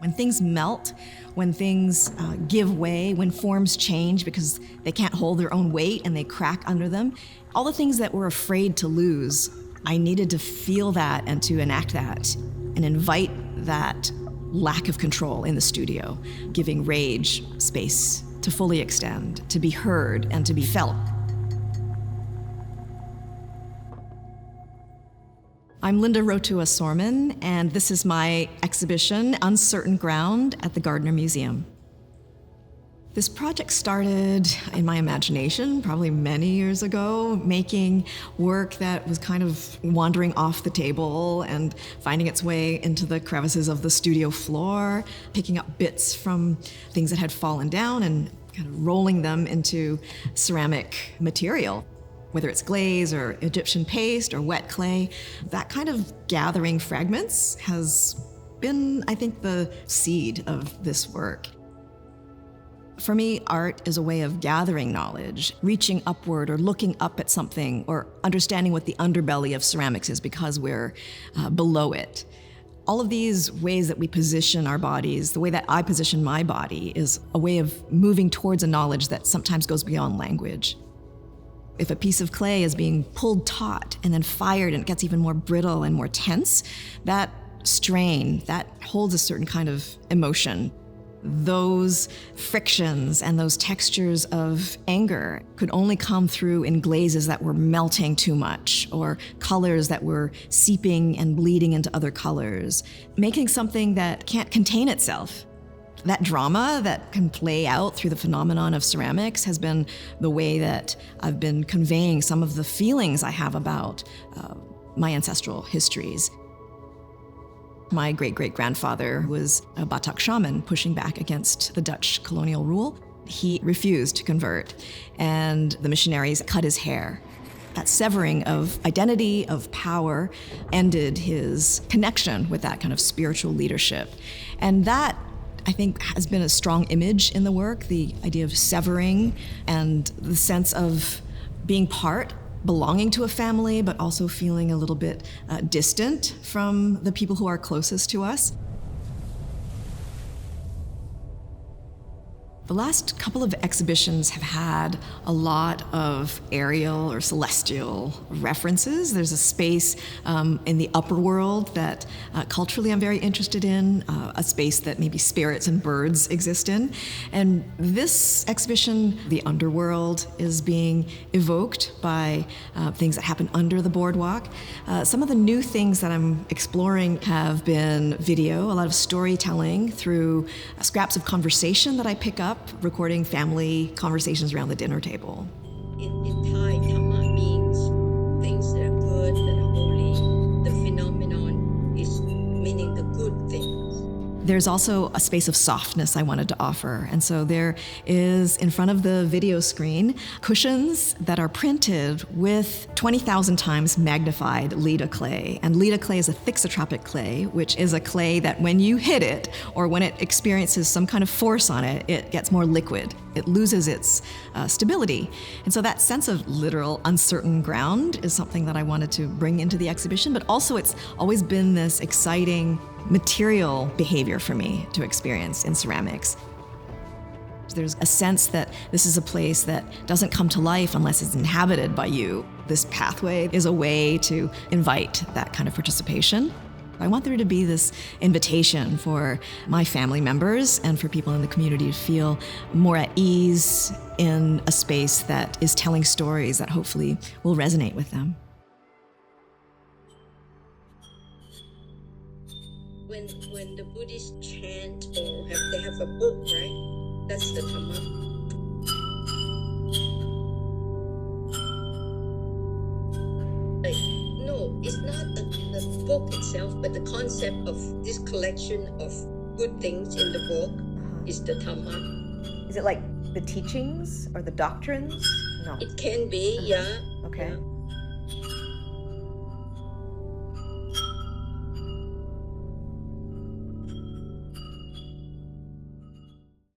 When things melt, when things give way, when forms change because they can't hold their own weight and they crack under them, all the things that we're afraid to lose, I needed to feel that and to enact that and invite that lack of control in the studio, giving rage space to fully extend, to be heard and to be felt. I'm Linda Rotua Sormin, and this is my exhibition, Uncertain Ground, at the Gardner Museum. This project started in my imagination, probably many years ago, making work that was kind of wandering off the table and finding its way into the crevices of the studio floor, picking up bits from things that had fallen down and kind of rolling them into ceramic material. Whether it's glaze or Egyptian paste or wet clay, that kind of gathering fragments has been, I think, the seed of this work. For me, art is a way of gathering knowledge, reaching upward or looking up at something or understanding what the underbelly of ceramics is because we're below it. All of these ways that we position our bodies, the way that I position my body, is a way of moving towards a knowledge that sometimes goes beyond language. If a piece of clay is being pulled taut and then fired and it gets even more brittle and more tense, that strain, that holds a certain kind of emotion. Those frictions and those textures of anger could only come through in glazes that were melting too much, or colors that were seeping and bleeding into other colors, making something that can't contain itself. That drama that can play out through the phenomenon of ceramics has been the way that I've been conveying some of the feelings I have about my ancestral histories. My great-great-grandfather was a Batak shaman pushing back against the Dutch colonial rule. He refused to convert, and the missionaries cut his hair. That severing of identity, of power, ended his connection with that kind of spiritual leadership. And that, I think, has been a strong image in the work, the idea of severing and the sense of being part, belonging to a family, but also feeling a little bit distant from the people who are closest to us. The last couple of exhibitions have had a lot of aerial or celestial references. There's a space in the upper world that culturally I'm very interested in, a space that maybe spirits and birds exist in. And this exhibition, the underworld, is being evoked by things that happen under the boardwalk. Some of the new things that I'm exploring have been video, a lot of storytelling through scraps of conversation that I pick up, recording family conversations around the dinner table. In Thai, Dhamma means things that are good, that are holy. The phenomenon is meaning the good things. There's also a space of softness I wanted to offer. And so there is, in front of the video screen, cushions that are printed with 20,000 times magnified Leda clay. And Leda clay is a thixotropic clay, which is a clay that when you hit it, or when it experiences some kind of force on it, it gets more liquid. It loses its stability. And so that sense of literal uncertain ground is something that I wanted to bring into the exhibition, but also it's always been this exciting material behavior for me to experience in ceramics. There's a sense that this is a place that doesn't come to life unless it's inhabited by you. This pathway is a way to invite that kind of participation. I want there to be this invitation for my family members and for people in the community to feel more at ease in a space that is telling stories that hopefully will resonate with them. When the Buddhists chant or they have a book, right? That's the Dhamma. No, it's not the book itself, but the concept of this collection of good things in the book is the Dhamma. Is it like the teachings or the doctrines? No. It can be, yeah. Okay. Yeah.